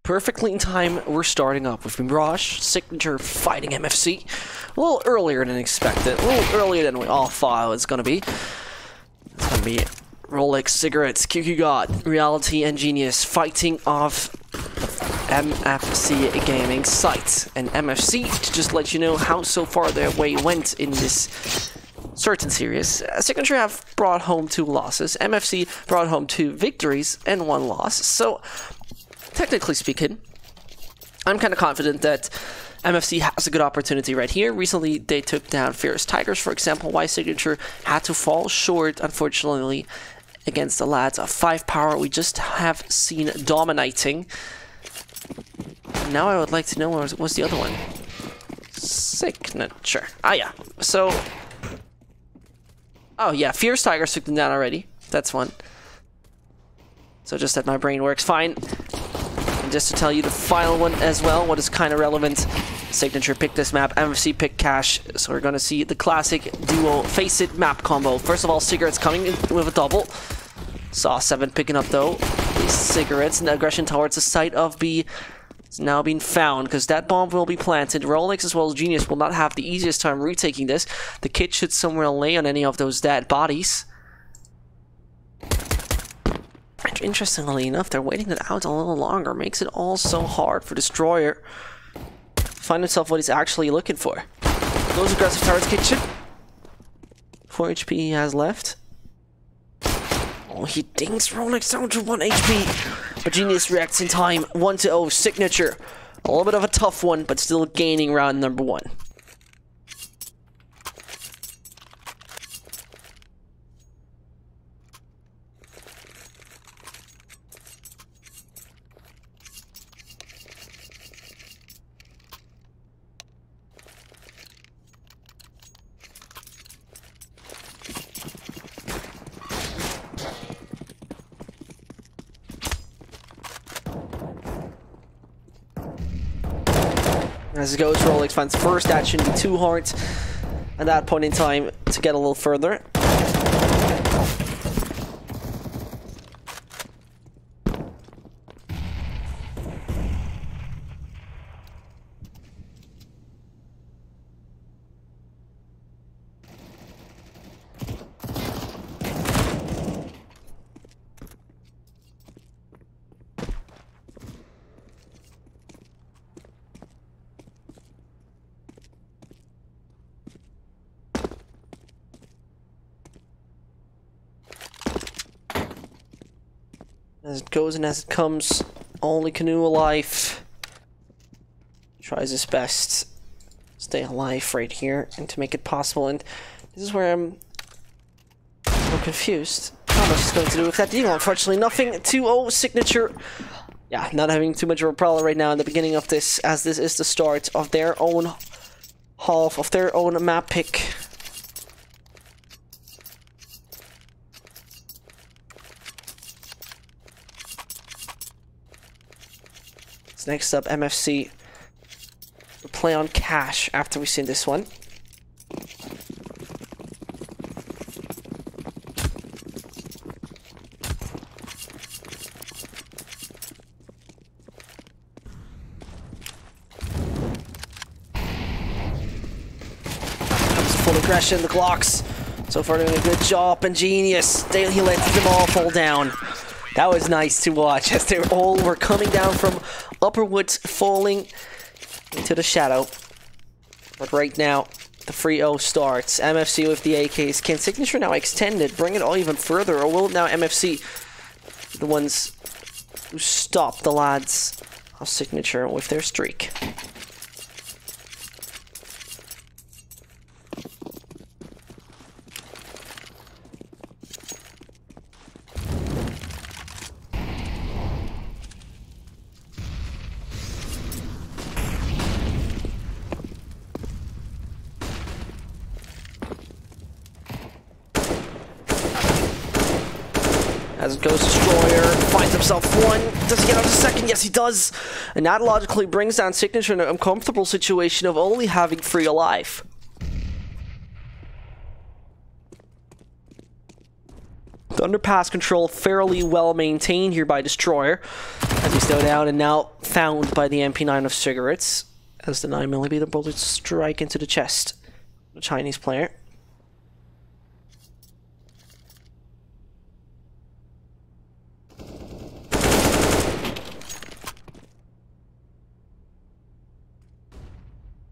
Perfectly in time, we're starting up with Mirage, Signature fighting MFC. A little earlier than expected, a little earlier than we all thought it was going to be. It's going to be Rolex, Cigarettes, QQ God, Reality, and Genius fighting off MFC Gaming site. And MFC, to just let you know how so far their way went in this certain series. Signature have brought home 2 losses, MFC brought home 2 victories and 1 loss. So, technically speaking, I'm kind of confident that MFC has a good opportunity right here. Recently, they took down Fierce Tigers, for example, why Signature had to fall short, unfortunately, against the lads of 5 power we just have seen dominating. Now I would like to know what's the other one. Signature. Ah, yeah. So, oh yeah, Fierce Tigers took them down already. That's one. So just that my brain works fine. And just to tell you the final one as well, what is kind of relevant. Signature picked this map, MFC picked Cash. So we're going to see the classic duo Face It map combo. First of all, Cigarettes coming in with a double. Saw 7 picking up though. These Cigarettes and the aggression towards the site of B is now being found because that bomb will be planted. Rolex as well as Genius will not have the easiest time retaking this. The kid should somewhere lay on any of those dead bodies. Interestingly enough, they're waiting it out a little longer. Makes it all so hard for Destroyer to find himself what he's actually looking for. Those aggressive turrets kitchen. 4 HP he has left. Oh, he dings Rolex down to 1 HP. But Genius reacts in time. 1-0 Signature. A little bit of a tough one, but still gaining round number 1. As it goes, Rolex finds first. That shouldn't be too hard at that point in time to get a little further. As it goes and as it comes, only Canoe alive. Tries his best to stay alive right here and to make it possible. And this is where I'm confused. How much is going to do with that deal? Unfortunately, nothing. 2-0 Signature. Yeah, not having too much of a problem right now in the beginning of this, as this is the start of their own half, of their own map pick. Next up, MFC will play on Cash after we've seen this one. Full aggression, the Glocks so far doing a good job, and Genius, he lets them all fall down. That was nice to watch as they all were coming down from upper woods, falling into the shadow. But right now, the 3-0 starts. MFC with the AKs. Can Signature now extend it, bring it all even further, or will now MFC be the ones who stop the lads of Signature with their streak? As it goes, Destroyer finds himself 1. Does he get out to 2nd? Yes, he does. And that logically brings down Signature in an uncomfortable situation of only having 3 alive. The underpass control fairly well maintained here by Destroyer as we slow down and now found by the MP9 of Cigarettes as the 9mm bullets strike into the chest of the Chinese player.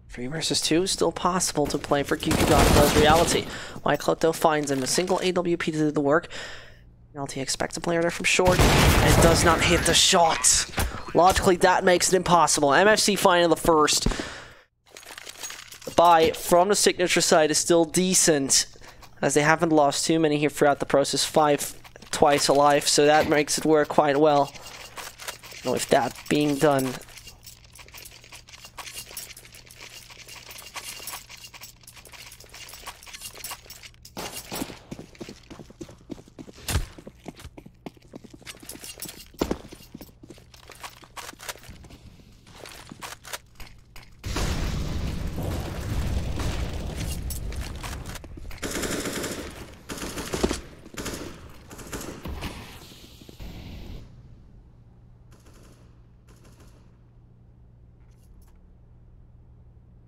Three versus two, still possible to play for QQ as Reality. White though finds him a single AWP to do the work. Reality expects a player there from short and does not hit the shot. Logically, that makes it impossible. MFC finding the first. The buy from the Signature side is still decent, as they haven't lost too many here throughout the process. 5 twice alive, so that makes it work quite well. Now, with that being done,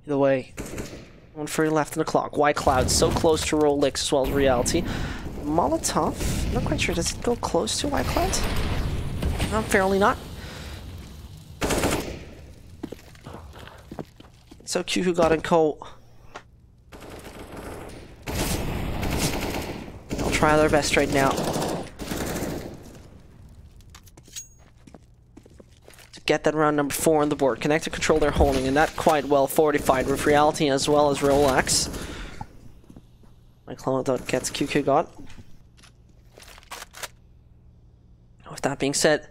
either way, 1:30 left in the clock. White Cloud so close to Rolex as well as Reality. Molotov, not quite sure. Does it go close to White Cloud? No, fairly not. So QQ got in co. They'll try their best right now get that round number 4 on the board. Connected control they're holding, and that quite well fortified with Reality as well as Rolex. McClellan gets QQ got. With that being said,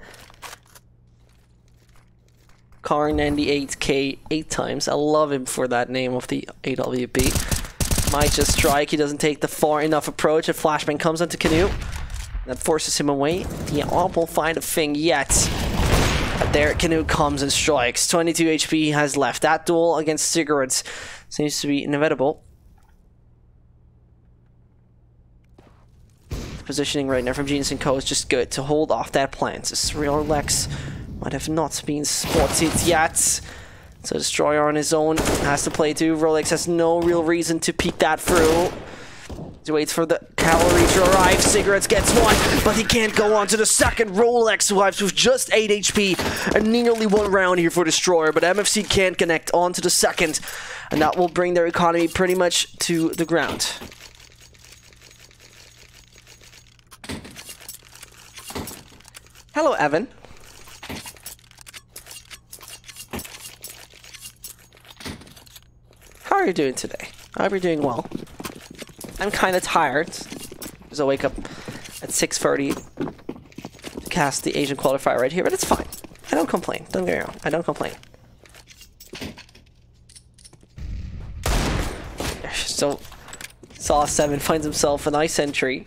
Car 98K 8 times. I love him for that name of the AWP. Might just strike. He doesn't take the far enough approach. A flashbang comes onto Canoe. That forces him away. The AWP will find a thing yet. But there, Canoe comes and strikes. 22 HP has left. That duel against Cigarettes seems to be inevitable. Positioning right now from Genius & Co is just good to hold off that plant. Rolex might have not been spotted yet. So Destroyer on his own has to play too. Rolex has no real reason to peek that through. He waits for the cavalry to arrive. Cigarettes gets one, but he can't go on to the second. Rolex survives with just 8 HP and nearly 1 round here for Destroyer, but MFC can't connect on to the second, and that will bring their economy pretty much to the ground. Hello, Evan. How are you doing today? I hope you're doing well. I'm kind of tired, because I wake up at 6:30 to cast the Asian Qualifier right here, but it's fine. I don't complain. Don't get me wrong. I don't complain. So, Saw7 finds himself a nice entry.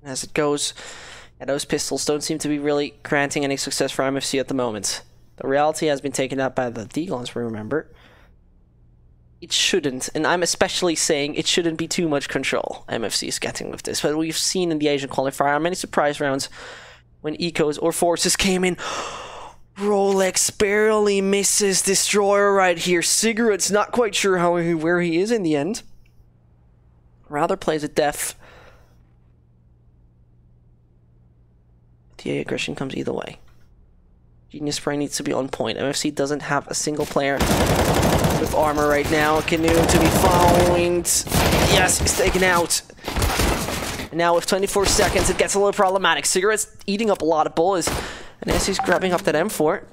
As it goes, and those pistols don't seem to be really granting any success for MFC at the moment. The Reality has been taken out by the Deagle, as we remember. It shouldn't, and I'm especially saying it shouldn't be too much control MFC is getting with this, but we've seen in the Asian Qualifier how many surprise rounds when Ecos or Forces came in. Rolex barely misses Destroyer right here. Cigarette's not quite sure where he is in the end. Rather plays it deaf. The aggression comes either way. Genius Spray needs to be on point. MFC doesn't have a single player with armor right now. Canoe to be found. Yes, he's taken out. And now with 24 seconds, it gets a little problematic. Cigarette's eating up a lot of bullets. And as he's grabbing up that M4,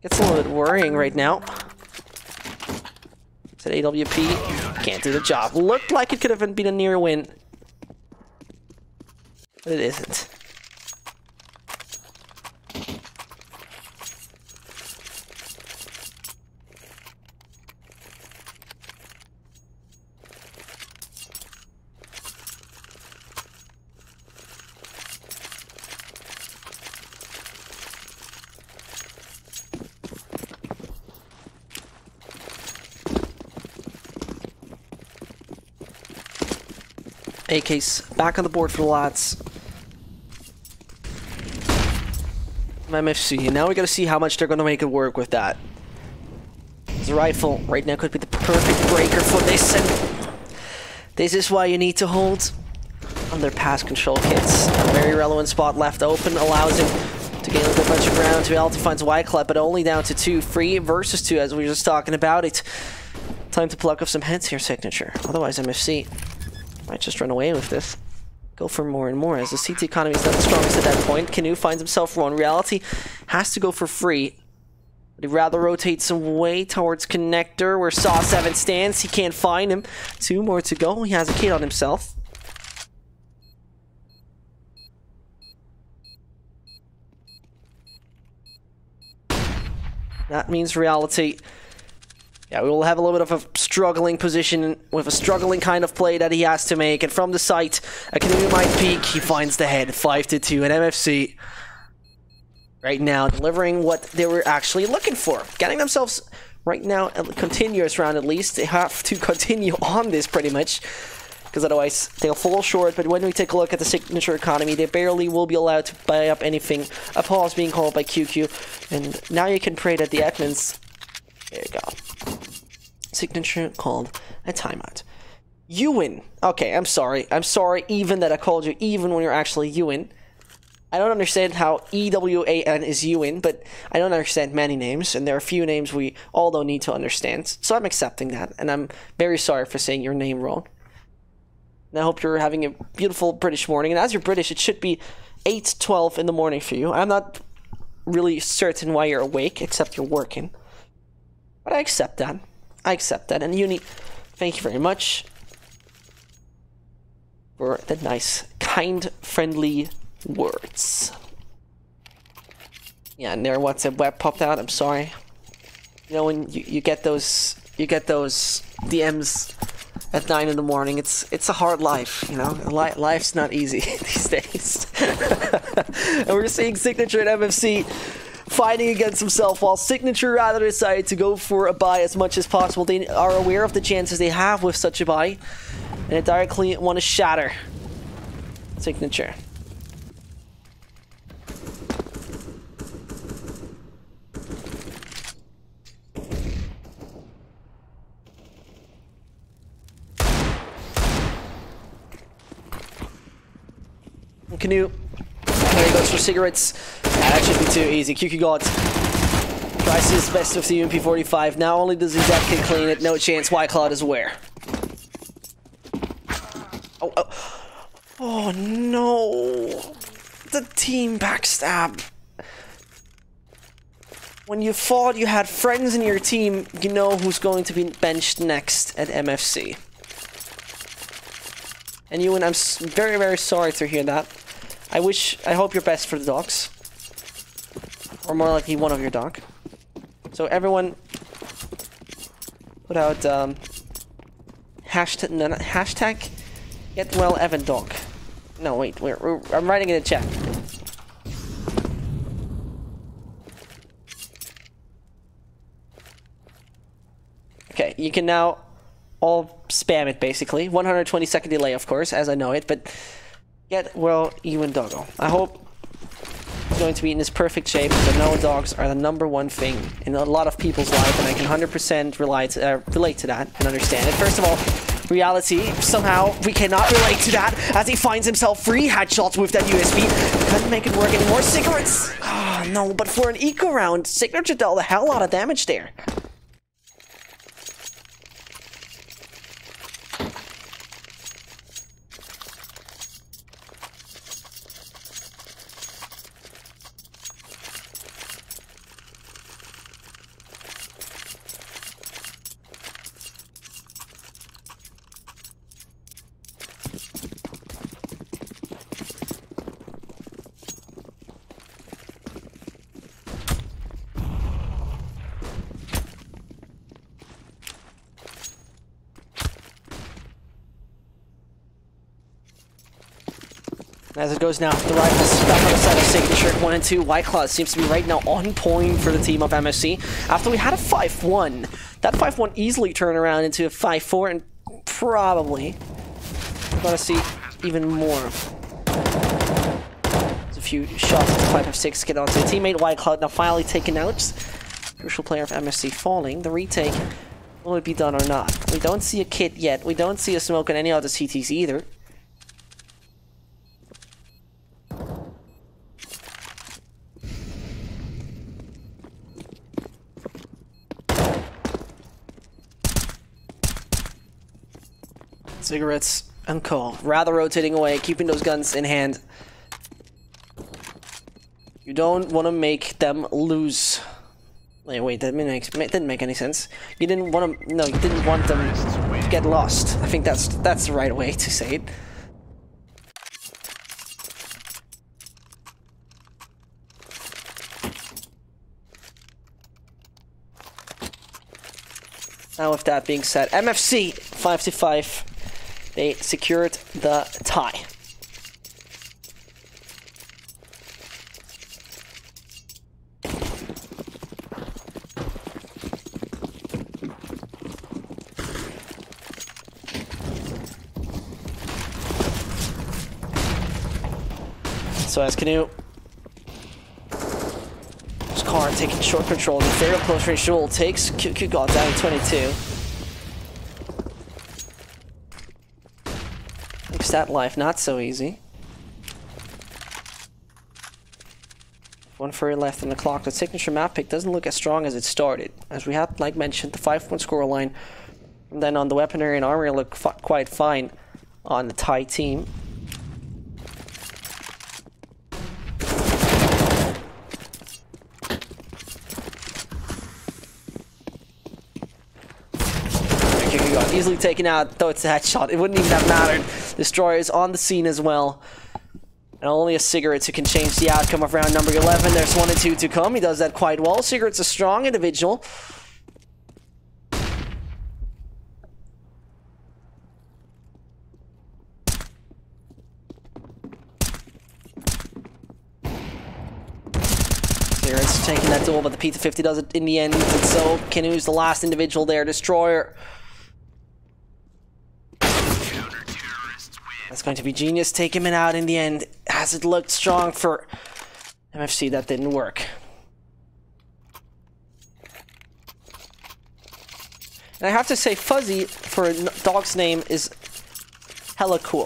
gets a little bit worrying right now. That AWP can't do the job. Looked like it could have been a near win. But it isn't. AK's back on the board for the lads. MFC, and now we gotta see how much they're gonna make it work with that. The rifle right now could be the perfect breaker for this, and this is why you need to hold on their pass control kits. A very relevant spot left open allows him to gain a good bunch of ground to be able to find Wyclef, but only down to 2. 3 versus 2, as we were just talking about it. Time to pluck off some heads here, Signature. Otherwise, MFC might just run away with this. Go for more and more, as the CT economy is not the strongest at that point. Canoe finds himself wrong. Reality has to go for free. But he'd rather rotate some way towards Connector, where Saw 7 stands. He can't find him. 2 more to go. He has a kid on himself. That means Reality. Yeah, we will have a little bit of a struggling position with a struggling kind of play that he has to make. And from the site, a Canoe might peek. He finds the head. 5-2, and MFC right now delivering what they were actually looking for. Getting themselves right now a continuous round at least. They have to continue on this pretty much, because otherwise they'll fall short. But when we take a look at the Signature economy, they barely will be allowed to buy up anything. A pause being called by QQ, and now you can pray that the admins... There you go. Signature called a timeout. You win. Okay, I'm sorry. I'm sorry even that I called you even when you're actually Ewan. I don't understand how EWAN is Ewan, but I don't understand many names, and there are a few names we all don't need to understand. So I'm accepting that, and I'm very sorry for saying your name wrong. And I hope you're having a beautiful British morning, and as you're British, it should be 8:12 in the morning for you. I'm not really certain why you're awake, except you're working. But I accept that. I accept that. And Uni, thank you very much for the nice, kind, friendly words. Yeah, and their WhatsApp web popped out. I'm sorry. You know, when you get those DMs at 9 in the morning, it's a hard life, you know. Life's not easy these days. And we're seeing Signature and MFC fighting against himself, while Signature rather decided to go for a buy as much as possible. They are aware of the chances they have with such a buy, and they directly want to shatter Signature. Canoe. There he goes for cigarettes. That should be too easy. QQ God tries his best with the UMP45. Now only does his deck can clean it. No chance. Wyclef is aware. Oh no. The team backstab. When you thought you had friends in your team, you know who's going to be benched next at MFC. And Ewan, I'm very, very sorry to hear that. I hope you're best for the dogs. Or more likely one of your dog. So everyone put out hashtag get well Evan dog. No, wait, I'm writing in the chat. Okay, you can now all spam it basically. 120-second delay, of course, as I know it, but get well even doggo. I hope it's going to be in this perfect shape, but no, dogs are the #1 thing in a lot of people's life, and I can 100% relate to that and understand it. First of all, Reality, somehow we cannot relate to that, as he finds himself 3 headshots with that USB. Couldn't make it work anymore. Cigarettes! Ah, oh, no, but for an eco round, Signature dealt the hell out of damage there. As it goes now, the rifles back on the side of Signature, 1 and 2. Wyclef seems to be right now on point for the team of MFC. After we had a 5-1, that 5-1 easily turned around into a 5-4, and probably we're going to see even more. There's a few shots as 556 get onto a teammate. White Cloud now finally taken out. Crucial player of MFC falling. The retake, will it be done or not? We don't see a kit yet. We don't see a smoke on any other CTs either. Cigarettes and coal. Rather rotating away, keeping those guns in hand. You don't want to make them lose. Wait, that didn't make any sense. You didn't want to. No, you didn't want them to get lost. I think that's the right way to say it. Now, with that being said, MFC 5-5. They secured the tie. So as Canoe, this car taking short control, the very close range duel takes QQ got down 22. Makes that life not so easy. 1 furry left on the clock. The signature map pick doesn't look as strong as it started. As we had, like mentioned, the 5-point scoreline. From then on, the weaponry and armor look quite fine on the Thai team. Easily taken out, though it's a headshot. It wouldn't even have mattered. Destroyer is on the scene as well. And only a Cigarettes who can change the outcome of round number 11. There's 1 and 2 to come. He does that quite well. Cigarettes a strong individual. Cigarettes taking that duel, but the P250 does it in the end. And so Canoe's the last individual there. Destroyer. That's going to be genius. Take him out in the end. As it looked strong for MFC, that didn't work. And I have to say, Fuzzy, for a dog's name, is hella cool.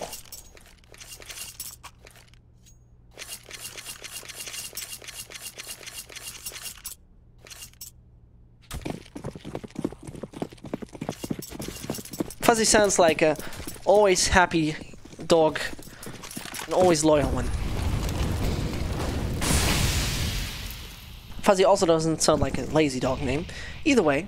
Fuzzy sounds like a always happy dog, an always loyal one. Fuzzy also doesn't sound like a lazy dog name. Either way,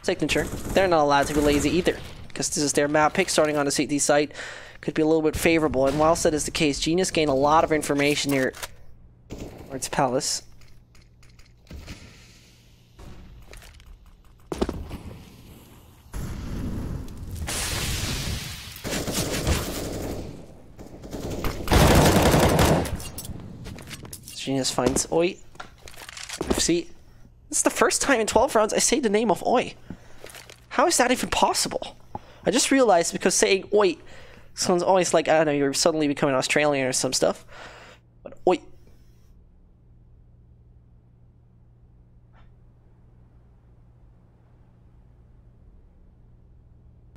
signature, they're not allowed to be lazy either, because this is their map pick starting on the CT site. Could be a little bit favorable, and whilst that is the case, Genius gained a lot of information here towards Palace. Genius finds Oi. MFC. This is the first time in 12 rounds I say the name of Oi. How is that even possible? I just realized because saying Oi sounds always like, I don't know, you're suddenly becoming Australian or some stuff. But Oi.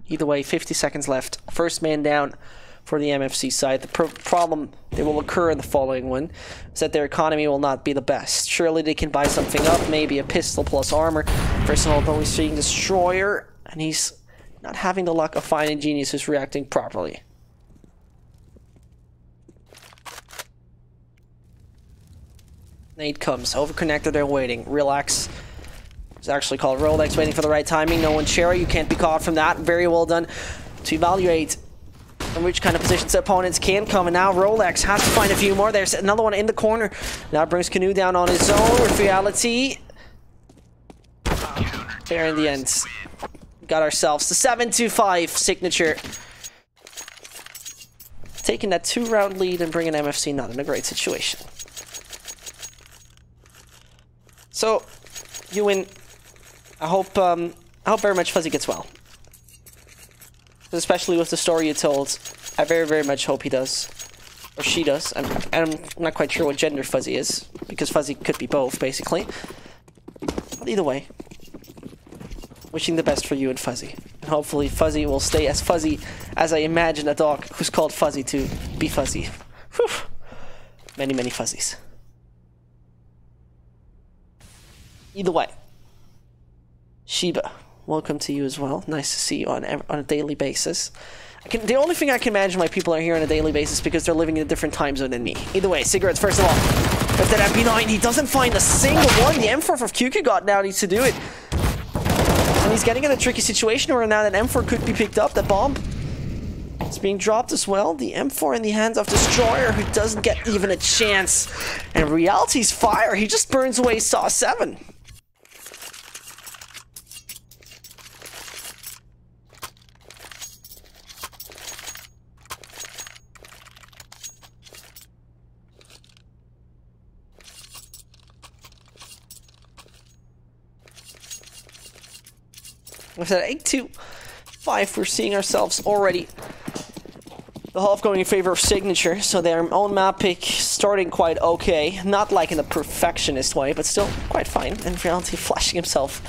Either way, 50 seconds left. First man down for the MFC side. The problem that will occur in the following one is that their economy will not be the best. Surely they can buy something up, maybe a pistol plus armor. First of all, though, we're seeing Destroyer, and he's not having the luck of finding Genius who's reacting properly. Nade comes, overconnected, they're waiting. Relax. It's actually called Rolex, waiting for the right timing. No one cherry, you can't be caught from that. Very well done to evaluate and which kind of positions opponents can come. And now Rolex has to find a few more. There's another one in the corner. Now brings Canoe down on his own with reality. There in the end. Got ourselves the 7-5 signature. Taking that 2-round lead and bringing MFC not in a great situation. So, you win. I hope very much Fuzzy gets well. Especially with the story you told I very, very much hope he does. Or she does. I'm not quite sure what gender Fuzzy is, because Fuzzy could be both, basically. But either way, wishing the best for you and Fuzzy. And hopefully Fuzzy will stay as fuzzy as I imagine a dog who's called Fuzzy to be fuzzy. Whew. Many, many fuzzies. Either way, Shiba, welcome to you as well. Nice to see you on a daily basis. The only thing I can imagine why people are here on a daily basis because they're living in a different time zone than me. Either way, cigarettes first of all. With that MP9, he doesn't find a single one. The M4 from QQ now needs to do it. And he's getting in a tricky situation where now that M4 could be picked up. That bomb is being dropped as well. The M4 in the hands of Destroyer, who doesn't get even a chance. And Reality's fire, he just burns away Saw 7. With that 8-2-5, we're seeing ourselves already the half going in favor of Signature, so their own map pick starting quite okay. Not like in a perfectionist way, but still quite fine. And Reality flashing himself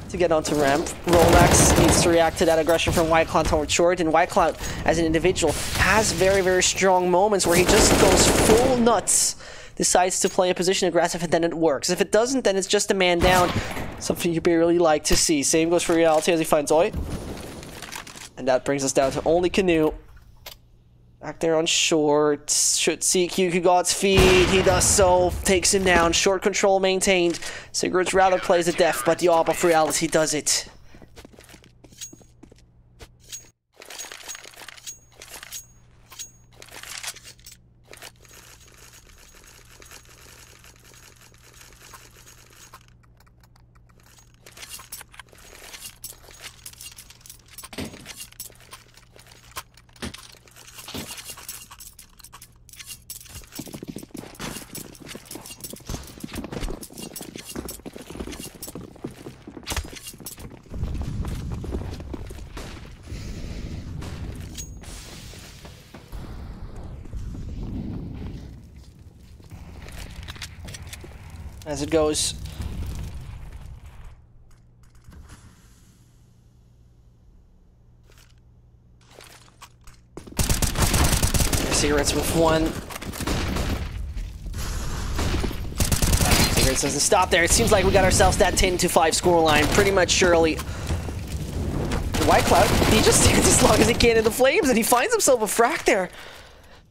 to get onto ramp. Rolex needs to react to that aggression from White Cloud towards short, and White Cloud, as an individual, has very, very strong moments where he just goes full nuts. Decides to play a position aggressive, and then it works. If it doesn't, then it's just a man down. Something you barely like to see. Same goes for Reality as he finds Oi. And that brings us down to only Canoe. Back there on short. Should see QQ God's feed. He does so. Takes him down. Short control maintained. Sigurd's rather plays the death, but the AWP of Reality does it. As it goes. Cigarettes with one. Cigarettes doesn't stop there. It seems like we got ourselves that 10-5 scoreline pretty much surely. White Cloud, he just stands as long as he can in the flames and he finds himself a frac there.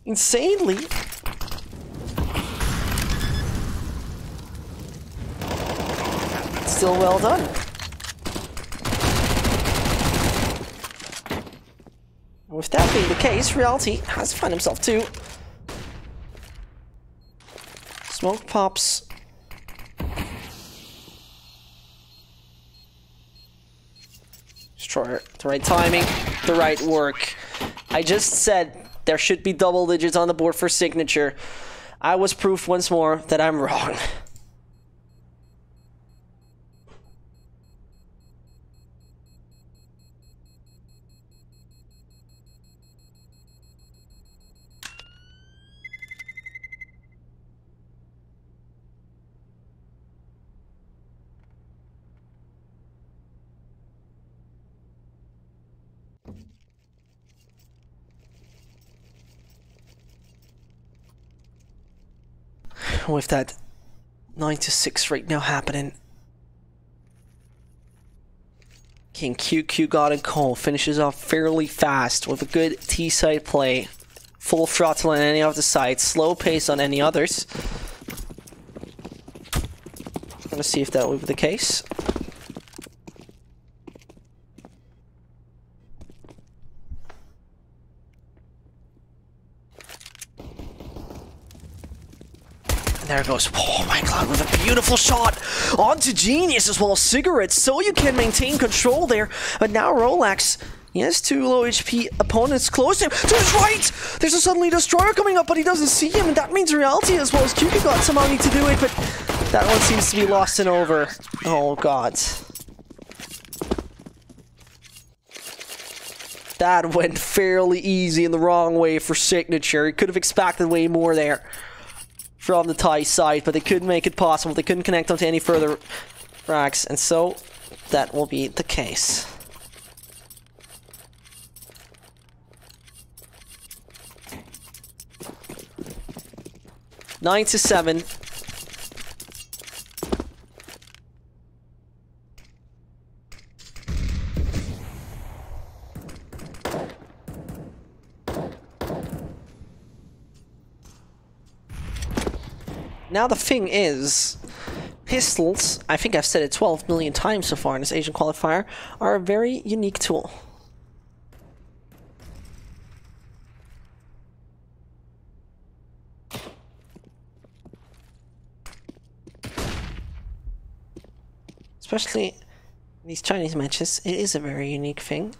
Insanely. Still well done. With that being the case, Reality has to find himself too. Smoke pops. Destroyer, the right timing, the right work. I just said there should be double digits on the board for Signature. I was proof once more that I'm wrong. With that 9-6 right now happening. King QQ God and Cole finishes off fairly fast with a good T-side play. Full throttle on any of the sides, slow pace on any others. Gonna see if that will be the case. There goes, oh my god, with a beautiful shot onto Genius as well as Cigarettes, so you can maintain control there. But now Rolex, he has two low HP opponents close to him. To his right, there's a suddenly Destroyer coming up, but he doesn't see him, and that means Reality as well as QQ God somehow need to do it, but that one seems to be lost and over. Oh god. That went fairly easy in the wrong way for Signature. Could have expected way more there from the Thai side, but they couldn't make it possible. They couldn't connect onto any further frags, and so that will be the case. Nine to 7. Now the thing is, pistols, I think I've said it 12 million times so far in this Asian Qualifier, are a very unique tool. Especially in these Chinese matches, it is a very unique thing.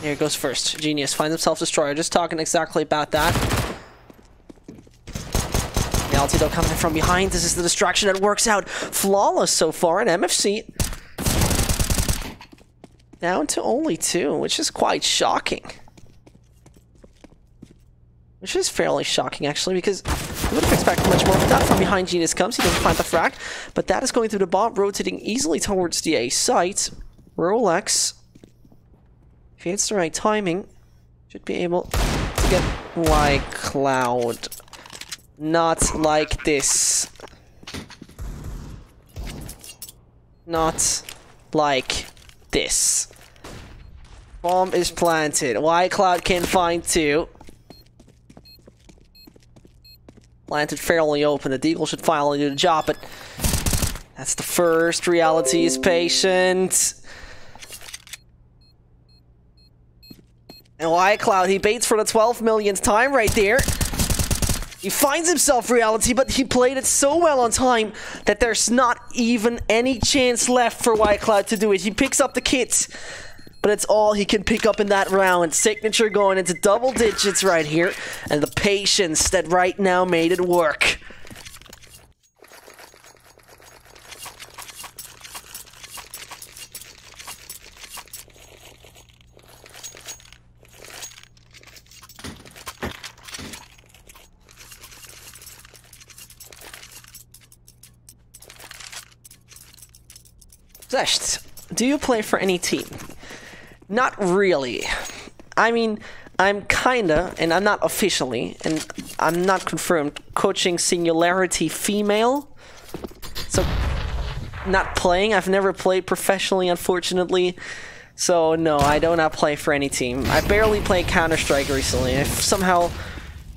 There goes first. Genius finds himself destroyer. Just talking exactly about that. Reality though coming from behind. This is the distraction that works out flawless so far in MFC. Down to only 2, which is quite shocking. Which is fairly shocking actually, because you would have expected much more. That from behind Genius comes. He doesn't find the frag, but that is going through the bomb, rotating easily towards the A site. Rolex, if he hits the right timing, should be able to get White Cloud. Not like this. Not like this. Bomb is planted. White Cloud can find 2. Planted fairly open. The Deagle should finally do the job, but that's the first. Reality is patient. And White Cloud, he baits for the 12 millionth time right there. He finds himself Reality, but he played it so well on time that there's not even any chance left for White Cloud to do it. He picks up the kit, but it's all he can pick up in that round. Signature going into double digits right here, and the patience that right now made it work. Zesht, do you play for any team? Not really. I mean, I'm kinda, and I'm not officially, and I'm not confirmed, coaching Singularity Female. So, not playing. I've never played professionally, unfortunately. So, no, I do not play for any team. I barely played Counter-Strike recently. I've somehow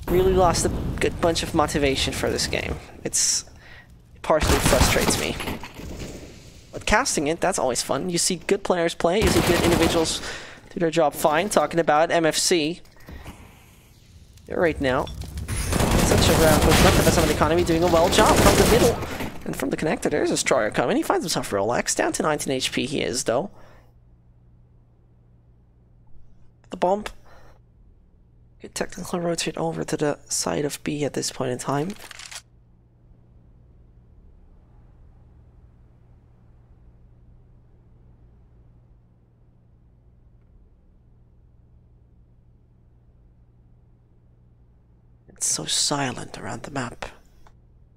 really lost a good bunch of motivation for this game. It partially frustrates me. But casting it, that's always fun. You see good players play, you see good individuals do their job fine. Talking about MFC. They're right now. Such a round push left of some of the economy, doing a well job from the middle. And from the connector, there's a Destroyer coming. He finds himself Rolex. Down to 19 HP he is, though. The bomb. Could technically rotate over to the side of B at this point in time. It's so silent around the map.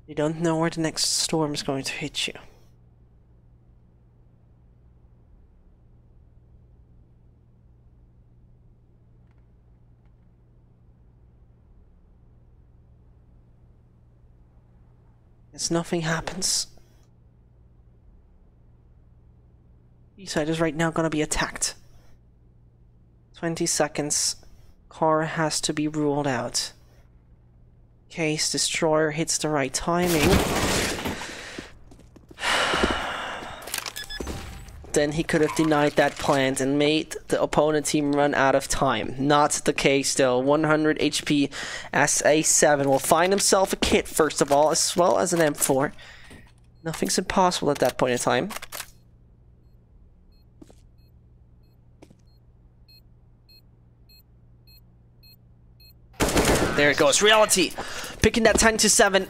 You don't know where the next storm is going to hit you. As nothing happens. B-side is right now gonna be attacked. 20 seconds. Car has to be ruled out. Case Destroyer hits the right timing. Then he could have denied that plant and made the opponent team run out of time. Not the case though. 100 HP SA7 will find himself a kit first of all, as well as an M4. Nothing's impossible at that point in time. There it goes. Reality picking that 10-7.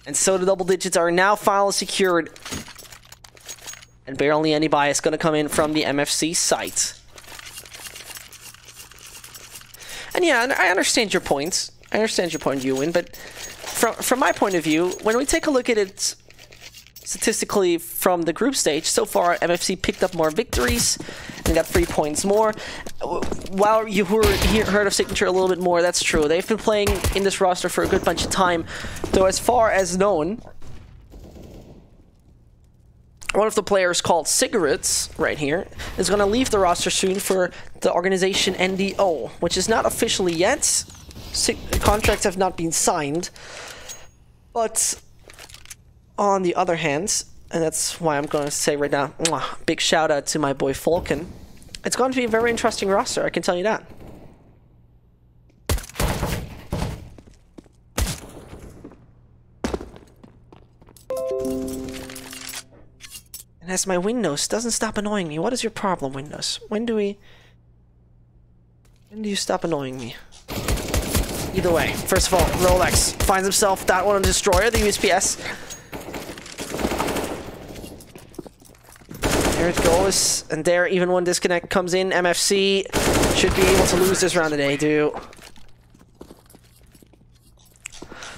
And so the double digits are now finally secured. And barely any bias going to come in from the MFC site. And yeah, I understand your points. I understand your point, Ewan, but from my point of view, when we take a look at it statistically from the group stage, so far MFC picked up more victories and got 3 points more. While you heard of Signature a little bit more, that's true. They've been playing in this roster for a good bunch of time, though as far as known, one of the players called Cigarettes, right here, is going to leave the roster soon for the organization NDO, which is not officially yet. Contracts have not been signed. But on the other hand, and that's why I'm going to say right now, big shout out to my boy Falcon. It's going to be a very interesting roster, I can tell you that. And as my Windows doesn't stop annoying me, what is your problem, Windows? When do you stop annoying me? Either way, first of all, Rolex finds himself that one on the Destroyer, the USPS. There it goes, and there, even when disconnect comes in, MFC should be able to lose this round today, too.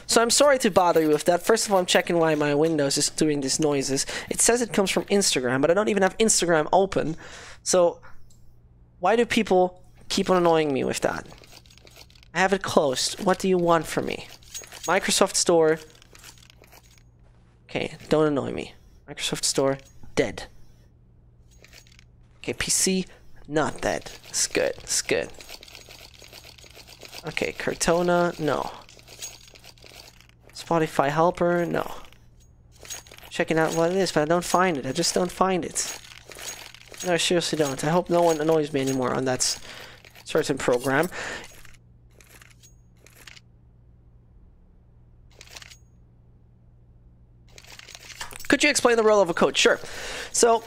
So I'm sorry to bother you with that. First of all, I'm checking why my Windows is doing these noises. It says it comes from Instagram, but I don't even have Instagram open. So why do people keep on annoying me with that? I have it closed. What do you want from me? Microsoft Store. Okay, don't annoy me. Microsoft Store, dead. Okay, PC, not dead. It's good, it's good. Okay, Cortana, no. Spotify helper, no. Checking out what it is, but I don't find it. I just don't find it. No, I seriously don't. I hope no one annoys me anymore on that certain program. Could you explain the role of a coach? Sure. So,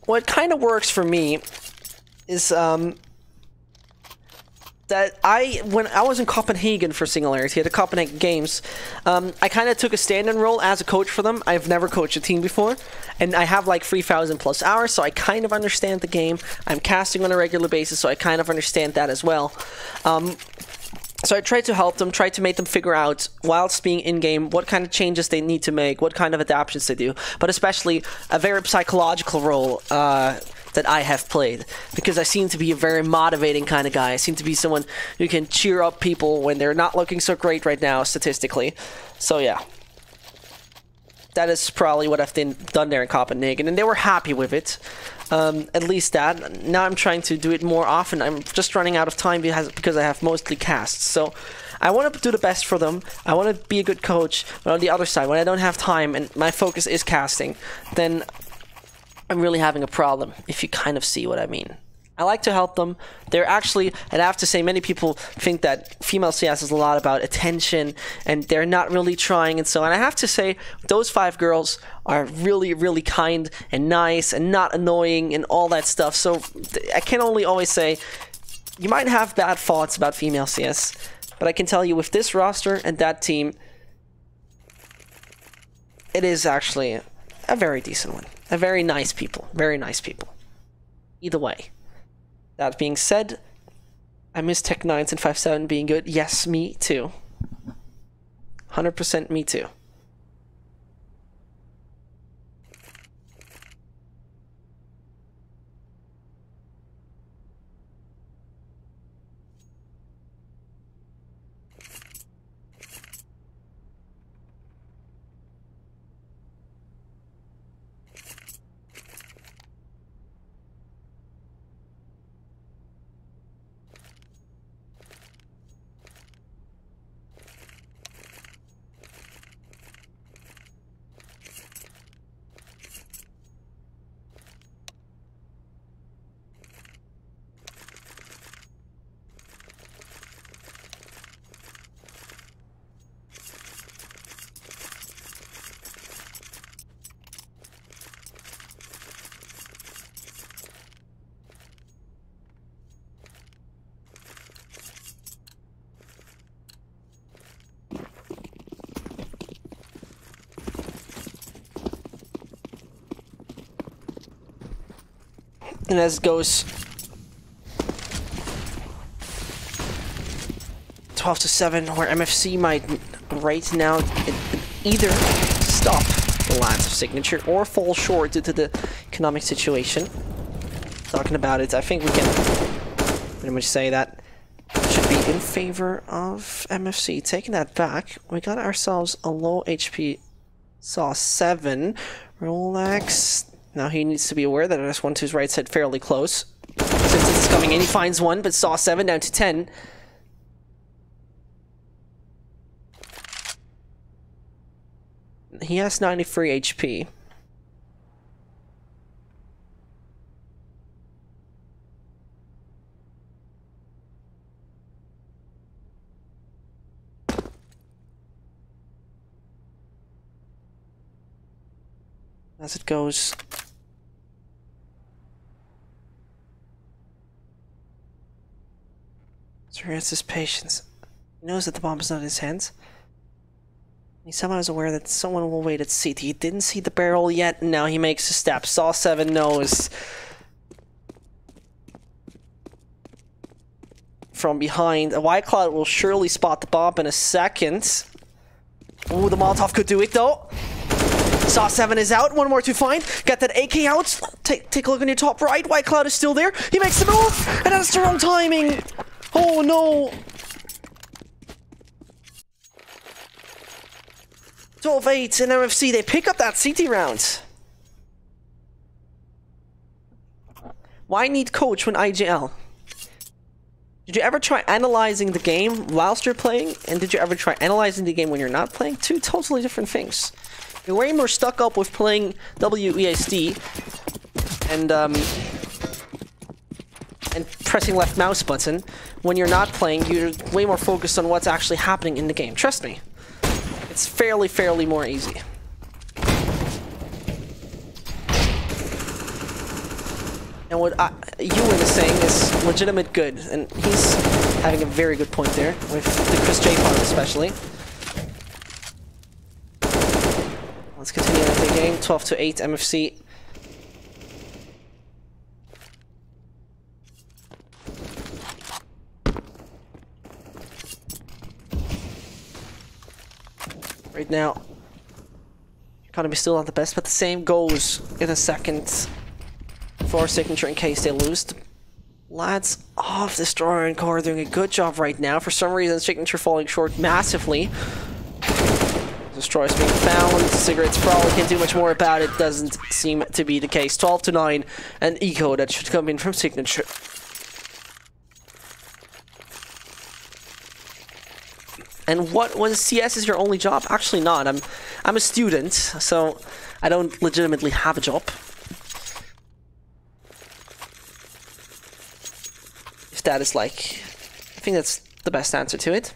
what kind of works for me is that when I was in Copenhagen for Singularity at the Copenhagen Games, I kind of took a stand-in role as a coach for them. I've never coached a team before, and I have like 3,000 plus hours, so I kind of understand the game. I'm casting on a regular basis, so I kind of understand that as well. So I tried to help them, tried to make them figure out, whilst being in-game, what kind of changes they need to make, what kind of adaptations they do, but especially a very psychological role that I have played, because I seem to be a very motivating kind of guy. I seem to be someone who can cheer up people when they're not looking so great right now, statistically. So yeah. That is probably what I've done there in Copenhagen, and they were happy with it. At least that. Now I'm trying to do it more often. I'm just running out of time because I have mostly casts. So I want to do the best for them. I want to be a good coach. But on the other side, when I don't have time and my focus is casting, then I'm really having a problem, if you kind of see what I mean. I like to help them. They're actually, and I have to say, many people think that female CS is a lot about attention, and they're not really trying, and so on. I have to say, those 5 girls are really, really kind and nice and not annoying and all that stuff. So I can only always say, you might have bad thoughts about female CS, but I can tell you with this roster and that team, it is actually a very decent one. A very nice people. Very nice people. Either way. That being said, I miss Tech 9s and 5.7 being good. Yes, me too. 100% me too. And as it goes 12-7, where MFC might right now either stop the lads of Signature or fall short due to the economic situation. Talking about it, I think we can pretty much say that should be in favor of MFC. Taking that back, we got ourselves a low HP Saw 7. Rolex. Now he needs to be aware that S12's right side fairly close. Since it's coming in, he finds one, but Saw 7 down to 10. He has 93 HP. As it goes. So he has his patience. He knows that the bomb is not in his hands. He somehow is aware that someone will wait at CT. He didn't see the barrel yet, and now he makes a step. Saw 7 knows. From behind. A White Cloud will surely spot the bomb in a second. Ooh, the Molotov could do it though. Saw 7 is out. One more to find. Get that AK out. Take a look on your top right. White Cloud is still there. He makes the move, and that's the wrong timing. Oh no. 12-8 in MFC. They pick up that CT round. Why need coach when IGL? Did you ever try analyzing the game whilst you're playing? And did you ever try analyzing the game when you're not playing? Two totally different things. You're way more stuck up with playing WESD and pressing left mouse button. When you're not playing, you're way more focused on what's actually happening in the game. Trust me. It's fairly more easy. And what Ewan is saying is legitimate good, and he's having a very good point there, with the Chris J part especially. Let's continue with the game. 12-8 MFC. Right now, economy still not the best, but the same goes in a second for Signature in case they lose. The lads of Destroyer and Core are doing a good job right now. For some reason, Signature falling short massively. Destroyer's being found. Cigarettes probably can't do much more about it. Doesn't seem to be the case. 12-9, and eco that should come in from Signature. And what was CS is your only job? Actually not. I'm a student, so I don't legitimately have a job. If that is like, I think that's the best answer to it.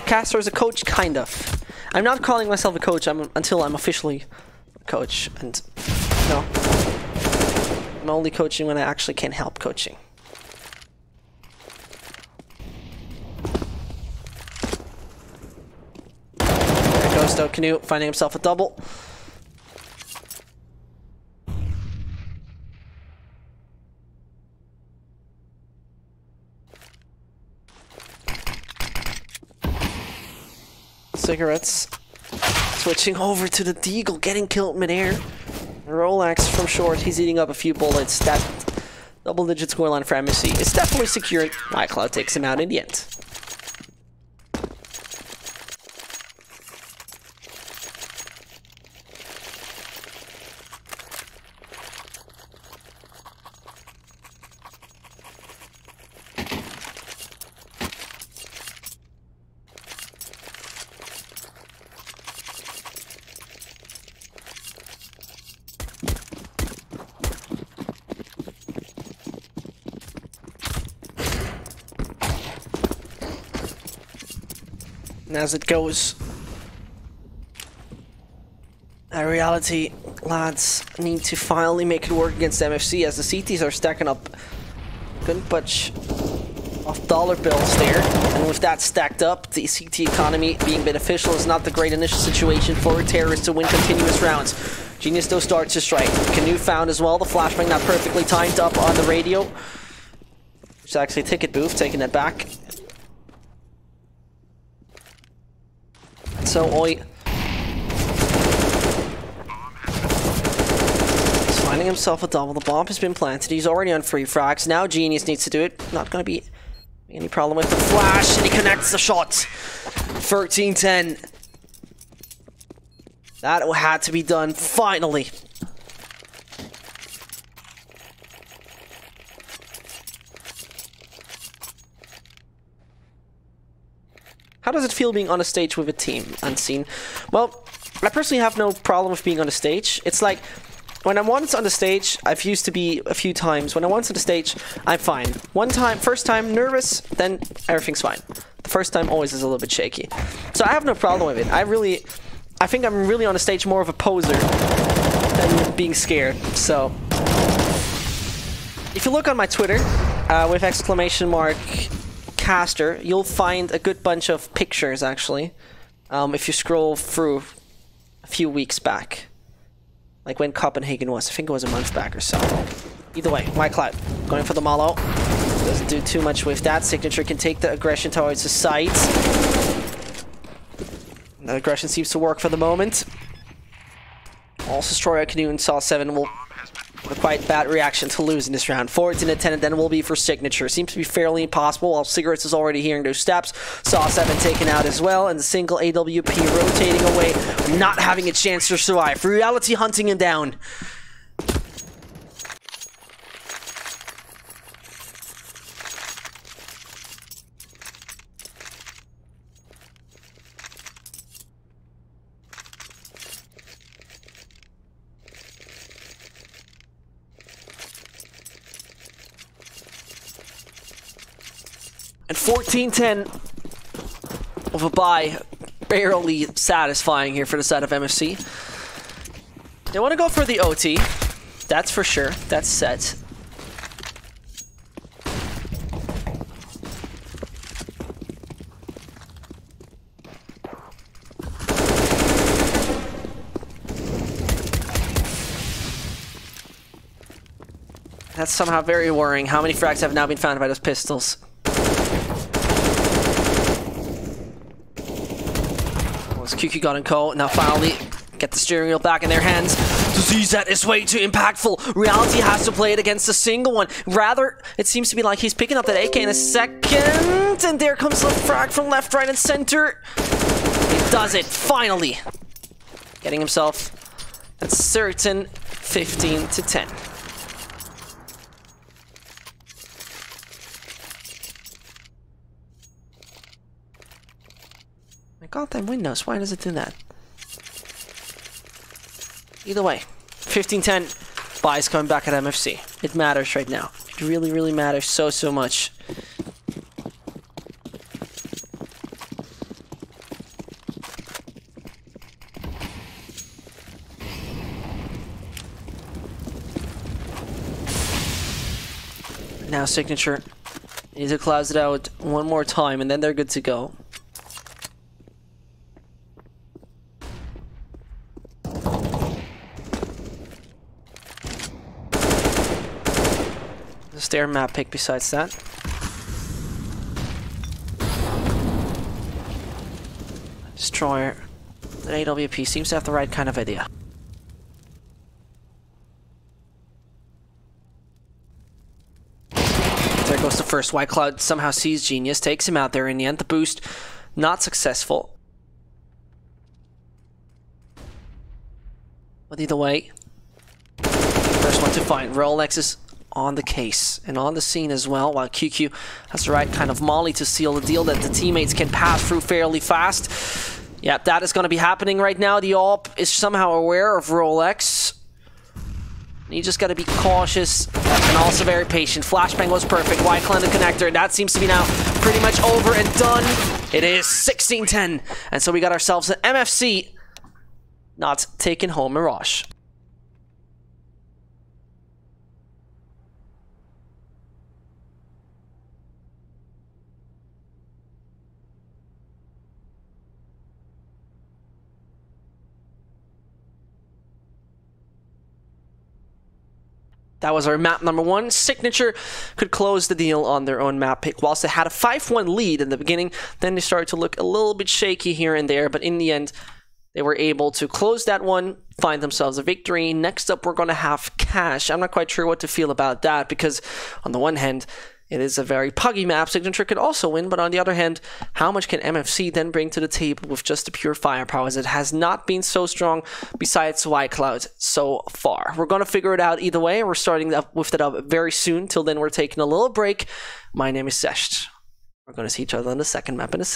Castor is a coach, kind of. I'm not calling myself a coach until I'm officially a coach, and no, I'm only coaching when I actually can help coaching. Though Canoe finding himself a double. Cigarettes switching over to the Deagle, getting killed midair. Rolex from short, he's eating up a few bullets. That double-digit scoreline for MFC is definitely secured. White Cloud takes him out in the end. And as it goes, in reality, lads need to finally make it work against MFC as the CTs are stacking up a good bunch of dollar bills there. And with that stacked up, the CT economy being beneficial is not the great initial situation for terrorists to win continuous rounds. Genius though starts to strike. Canoe found as well. The flashbang not perfectly timed up on the radio. It's actually a ticket booth, taking it back. So Oi he's finding himself a double. The bomb has been planted. He's already on free frags. Now Genius needs to do it. Not going to be any problem with the flash, and he connects the shot. 13-10. That had to be done finally. How does it feel being on a stage with a team, Unseen? Well, I personally have no problem with being on a stage. It's like, when I'm once on the stage, I've used to be a few times. When I'm once on the stage, I'm fine. First time, nervous, then everything's fine. The first time always is a little bit shaky. So I have no problem with it. I think I'm really on a stage more of a poser than being scared. So, if you look on my Twitter, with !caster, you'll find a good bunch of pictures, actually. If you scroll through a few weeks back. Like when Copenhagen was. I think it was a month back or so. Either way, White Cloud going for the Malo. Doesn't do too much with that. Signature can take the aggression towards the sides. The aggression seems to work for the moment. Also, Destroyer Canoe and Saw 7 will have a quite bad reaction to losing this round. 14-10, and then will be for Signature. Seems to be fairly impossible, while Cigarettes is already hearing those steps. Saw 7 taken out as well, and the single AWP rotating away, not having a chance to survive. Reality hunting him down. And 14-10 of a bye, barely satisfying here for the side of MFC. They want to go for the OT, that's for sure, that's set. That's somehow very worrying. How many frags have now been found by those pistols? QQ got and Co. Now finally get the steering wheel back in their hands. ZZ is way too impactful. Reality has to play it against a single one. Rather, it seems to be like he's picking up that AK in a second. And there comes the frag from left, right, and center. He does it, finally. Getting himself a certain 15-10. Goddamn Windows, why does it do that? Either way, 15-10, buys coming back at MFC. It matters right now. It really, really matters so much. Now Signature needs to close it out one more time and then they're good to go. Is there a map pick besides that? Destroyer. The AWP seems to have the right kind of idea. There goes the first. White Cloud somehow sees Genius, takes him out there in the end. The boost, not successful. But either way, first one to find. Rolex is on the case and on the scene as well, while QQ has the right kind of molly to seal the deal that the teammates can pass through fairly fast. Yeah, that is going to be happening right now. The AWP is somehow aware of Rolex. You just got to be cautious and also very patient. Flashbang was perfect. White Clan the connector, and that seems to be now pretty much over and done. It is 16-10, and so we got ourselves an MFC not taking home Mirage. That was our map number 1. Signature could close the deal on their own map pick. Whilst they had a 5-1 lead in the beginning, then they started to look a little bit shaky here and there, but in the end, they were able to close that one, find themselves a victory. Next up, we're going to have Cash. I'm not quite sure what to feel about that, because on the one hand, it is a very puggy map. Signature could also win, but on the other hand, how much can MFC then bring to the table with just the pure firepower, as it has not been so strong besides White Cloud so far. We're going to figure it out either way. We're starting with that up very soon. Till then, we're taking a little break. My name is Sesht. We're going to see each other on the second map in a second.